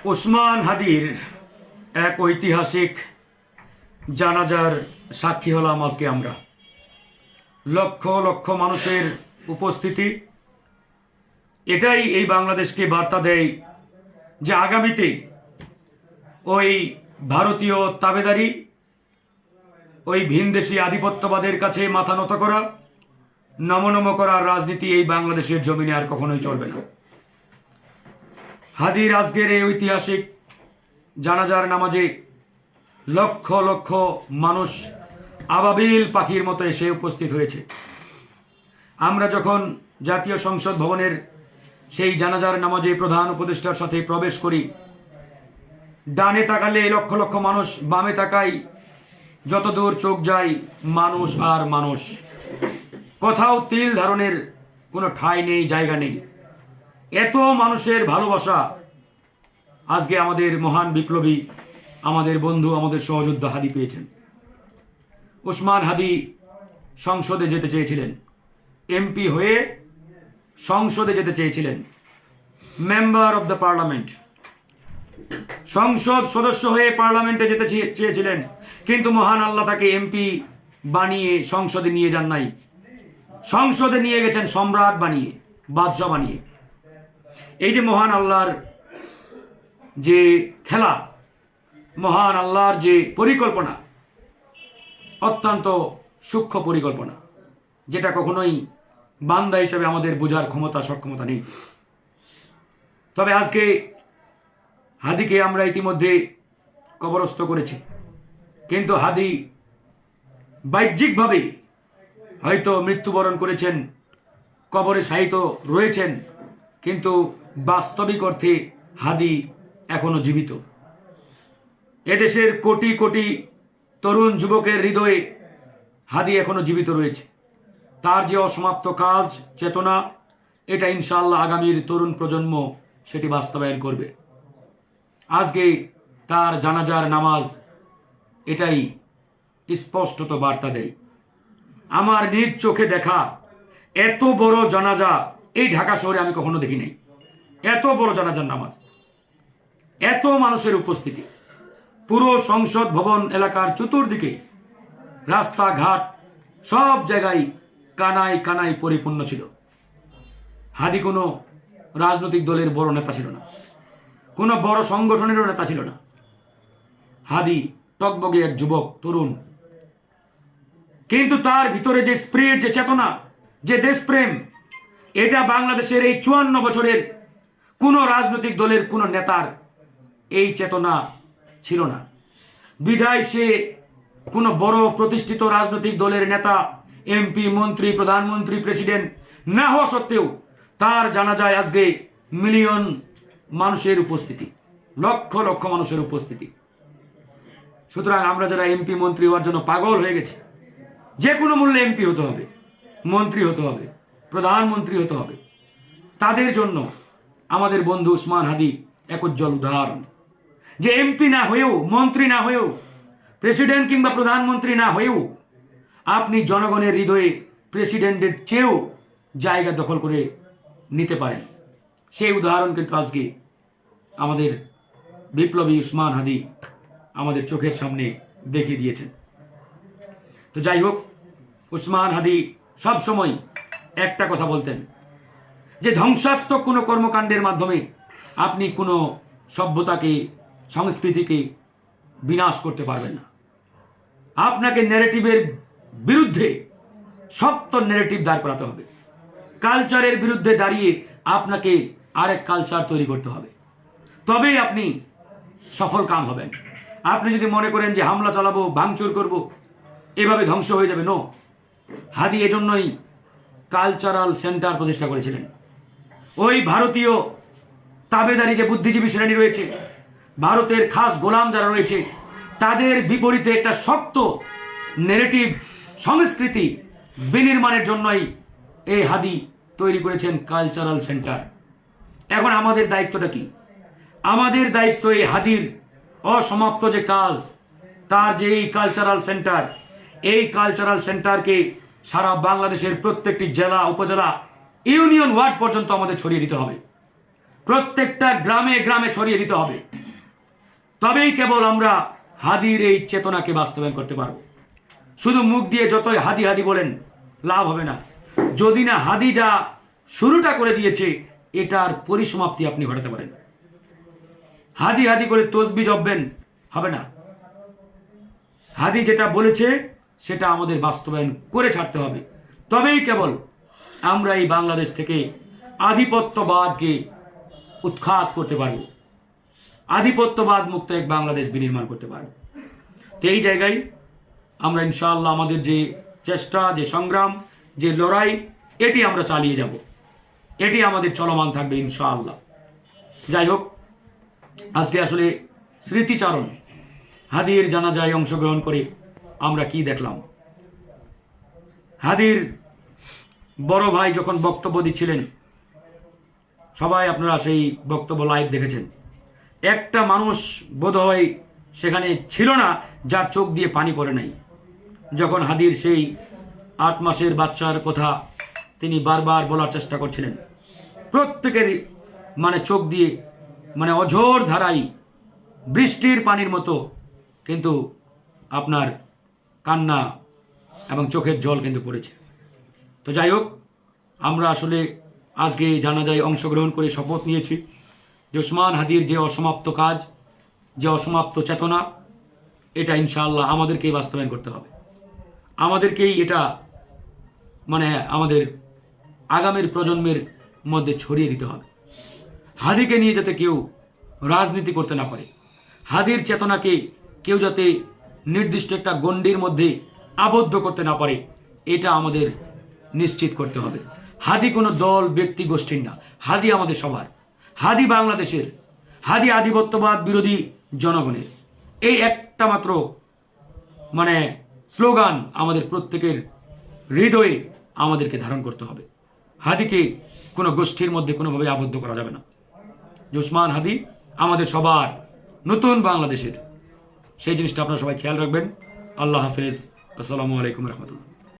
ওসমান হাদির এক ঐতিহাসিক জানাজার সাক্ষী হলাম আজকে আমরা। লক্ষ লক্ষ মানুষের উপস্থিতি এটাই এই বাংলাদেশকে বার্তা দেয় যে আগামীতে ওই ভারতীয় তাবেদারি, ওই ভিনদেশি আধিপত্যবাদের কাছে মাথা নত করা, নমনম করার রাজনীতি এই বাংলাদেশের জমিনে আর কখনোই চলবে না। হাদির আজকের এই ঐতিহাসিক জানাজার নামাজে লক্ষ লক্ষ মানুষ আবাবিল পাখির মতো এসে উপস্থিত হয়েছে। আমরা যখন জাতীয় সংসদ ভবনের সেই জানাজার নামাজে প্রধান উপদেষ্টার সাথে প্রবেশ করি, ডানে তাকালে লক্ষ লক্ষ মানুষ, বামে তাকাই যতদূর চোখ যায় মানুষ আর মানুষ, কোথাও তিল ধারণের কোনো ঠাঁই নেই, জায়গা নেই। এত মানুষের ভালোবাসা আজকে আমাদের মহান বিপ্লবী, আমাদের বন্ধু, আমাদের সহযোদ্ধা হাদি পেয়েছেন। ওসমান হাদি সংসদে যেতে চেয়েছিলেন, এমপি হয়ে সংসদে যেতে চেয়েছিলেন, মেম্বার অব দ্য পার্লামেন্ট, সংসদ সদস্য হয়ে পার্লামেন্টে যেতে চেয়েছিলেন, কিন্তু মহান আল্লাহ তাকে এমপি বানিয়ে সংসদে নিয়ে যান নাই। সংসদে নিয়ে গেছেন সম্রাট বানিয়ে, বাদশাহ বানিয়ে। এই যে মহান আল্লাহর যে খেলা, মহান আল্লাহর যে পরিকল্পনা, অত্যন্ত সূক্ষ্ম পরিকল্পনা, যেটা কখনোই বান্দা হিসেবে আমাদের বোঝার ক্ষমতা, সক্ষমতা নেই। তবে আজকে হাদিকে আমরা ইতিমধ্যে কবরস্থ করেছি, কিন্তু হাদি বাহ্যিকভাবে হয়তো মৃত্যুবরণ করেছেন, কবরে শায়িত রয়েছেন, কিন্তু বাস্তবিক অর্থে হাদি এখনো জীবিত। এদেশের কোটি কোটি তরুণ যুবকের হৃদয়ে হাদি এখনো জীবিত রয়েছে। তার যে অসমাপ্ত কাজ, চেতনা, এটা ইনশাআল্লাহ আগামীর তরুণ প্রজন্ম সেটি বাস্তবায়ন করবে। আজকে তার জানাজার নামাজ এটাই স্পষ্টত বার্তা দেয়। আমার নিজ চোখে দেখা এত বড় জানাজা এই ঢাকা শহরে আমি কখনো দেখি নাই। এত বড় জানাজার নামাজ, এত মানুষের উপস্থিতি, পুরো সংসদ ভবন এলাকার চতুর্দিকে, রাস্তাঘাট, সব জায়গায় কানায় কানায় পরিপূর্ণ ছিল। হাদি কোনো রাজনৈতিক দলের বড় নেতা ছিল না, কোনো বড় সংগঠনেরও নেতা ছিল না। হাদি টকবগে এক যুবক, তরুণ, কিন্তু তার ভিতরে যে স্পিরিট, যে চেতনা, যে দেশপ্রেম, এটা বাংলাদেশের এই 54 বছরের কোন রাজনৈতিক দলের কোন নেতার এই চেতনা ছিল না। বিধায় সে কোন বড় প্রতিষ্ঠিত রাজনৈতিক দলের নেতা, এমপি, মন্ত্রী, প্রধানমন্ত্রী, প্রেসিডেন্ট না হওয়া সত্ত্বেও তার জানাজায় আজকে মিলিয়ন মানুষের উপস্থিতি, লক্ষ লক্ষ মানুষের উপস্থিতি। সুতরাং আমরা যারা এমপি মন্ত্রী হওয়ার জন্য পাগল হয়ে গেছি, যে কোনো মূল্যে এমপি হতে হবে, মন্ত্রী হতে হবে, প্রধানমন্ত্রী হতে হবে, তাদের জন্য আমাদের বন্ধু ওসমান হাদি এক উজ্জ্বল উদাহরণ। যে এমপি না হয়েও, মন্ত্রী না হয়েও, প্রেসিডেন্ট কিংবা প্রধানমন্ত্রী না হয়েও আপনি জনগণের হৃদয়ে প্রেসিডেন্টের চেয়েও জায়গা দখল করে নিতে পারেন। সেই উদাহরণ কিন্তু আজকে আমাদের বিপ্লবী ওসমান হাদি আমাদের চোখের সামনে দেখিয়ে দিয়েছেন। তো যাই হোক, ওসমান হাদি সব সময় একটা কথা বলতেন যে ধ্বংসাত্মক কোনো কর্মকাণ্ডের মাধ্যমে আপনি কোনো সভ্যতাকে, সংস্কৃতিকে বিনাশ করতে পারবেন না। আপনাকে ন্যারেটিভের বিরুদ্ধে শক্ত ন্যারেটিভ দাঁড় করাতে হবে। কালচারের বিরুদ্ধে দাঁড়িয়ে আপনাকে আরেক কালচার তৈরি করতে হবে, তবেই আপনি সফল কাম হবেন। আপনি যদি মনে করেন যে হামলা চালাবো, ভাঙচুর করব, এভাবে ধ্বংস হয়ে যাবে, নো। হাদি এজন্যই কালচারাল সেন্টার প্রতিষ্ঠা করেছিলেন। ওই ভারতীয় তাবেদারি যে বুদ্ধিজীবী শ্রেণী রয়েছে, ভারতের খাস গোলাম যারা রয়েছে, তাদের বিপরীতে একটা শক্ত নেগেটিভ সংস্কৃতি বিনির্মাণের জন্যই এই হাদি তৈরি করেছেন কালচারাল সেন্টার। এখন আমাদের দায়িত্বটা কি? আমাদের দায়িত্ব এই হাদির অসমাপ্ত যে কাজ, তার যে এই কালচারাল সেন্টার, এই কালচারাল সেন্টারকে সারা বাংলাদেশের প্রত্যেকটি জেলা, উপজেলা, ইউনিয়ন, ওয়ার্ড পর্যন্ত আমাদের ছড়িয়ে দিতে হবে। প্রত্যেকটা গ্রামে গ্রামে ছড়িয়ে দিতে হবে। তবেই কেবল আমরা হাদির এই চেতনাকে বাস্তবায়ন করতে পারব। শুধু মুখ দিয়ে যতই হাদি হাদি বলেন লাভ হবে না, যদি না হাদি যা শুরুটা করে দিয়েছে এটার পরিসমাপ্তি আপনি ঘটাতে পারেন। হাদি হাদি করে তসবি জপবেন হবে না। হাদি যেটা বলেছে সেটা আমাদের বাস্তবায়ন করে ছাড়তে হবে। তবেই কেবল আমরা এই বাংলাদেশ থেকে আধিপত্যবাদকে উৎখাত করতে পারব, আধিপত্যবাদ মুক্ত এক বাংলাদেশ বিনির্মাণ করতে পারব। তো এই জায়গায় আমরা ইনশাআল্লাহ আমাদের যে চেষ্টা, যে সংগ্রাম, যে লড়াই, এটি আমরা চালিয়ে যাব, এটি আমাদের চলমান থাকবে ইনশাআল্লাহ। যাই হোক, আজকে আসলে স্মৃতিচারণ, হাদির জানাজায় অংশগ্রহণ করে আমরা কি দেখলাম। হাদির বড় ভাই যখন বক্তব্য দিচ্ছিলেন, সবাই আপনারা সেই বক্তব্য লাইভ দেখেছেন। একটা মানুষ বোধহয় সেখানে ছিল না যার চোখ দিয়ে পানি পড়ে নাই। যখন হাদির সেই 8 মাসের বাচ্চার কথা তিনি বারবার বলার চেষ্টা করছিলেন, প্রত্যেকের চোখ দিয়ে অঝোর ধারাই বৃষ্টির পানির মতো কিন্তু আপনার কান্না এবং চোখের জল কিন্তু পড়েছে। তো যাই হোক, আমরা আসলে আজকে জানাজায় অংশগ্রহণ করে শপথ নিয়েছি যে ওসমান হাদির যে অসমাপ্ত কাজ, যে অসমাপ্ত চেতনা, এটা ইনশাআল্লাহ আমাদেরকেই বাস্তবায়ন করতে হবে। আমাদেরকেই এটা আমাদের আগামীর প্রজন্মের মধ্যে ছড়িয়ে দিতে হবে। হাদিকে নিয়ে যাতে কেউ রাজনীতি করতে না পারে, হাদির চেতনাকে কেউ যাতে নির্দিষ্ট একটা গণ্ডির মধ্যে আবদ্ধ করতে না পারে, এটা আমাদের নিশ্চিত করতে হবে। হাদি কোনো দল, ব্যক্তি, গোষ্ঠীর না, হাদি আমাদের সবার। হাদি বাংলাদেশের, হাদি আধিপত্যবাদ বিরোধী জনগণের। এই একটা মাত্র স্লোগান আমাদের প্রত্যেকের হৃদয়ে আমাদেরকে ধারণ করতে হবে। হাদিকে কোনো গোষ্ঠীর মধ্যে কোনোভাবে আবদ্ধ করা যাবে না। ওসমান হাদি আমাদের সবার, নতুন বাংলাদেশের, সেই জিনিসটা আপনারা সবাই খেয়াল রাখবেন। আল্লাহ হাফেজ। আসসালামু আলাইকুম রহমতুল্লাহ।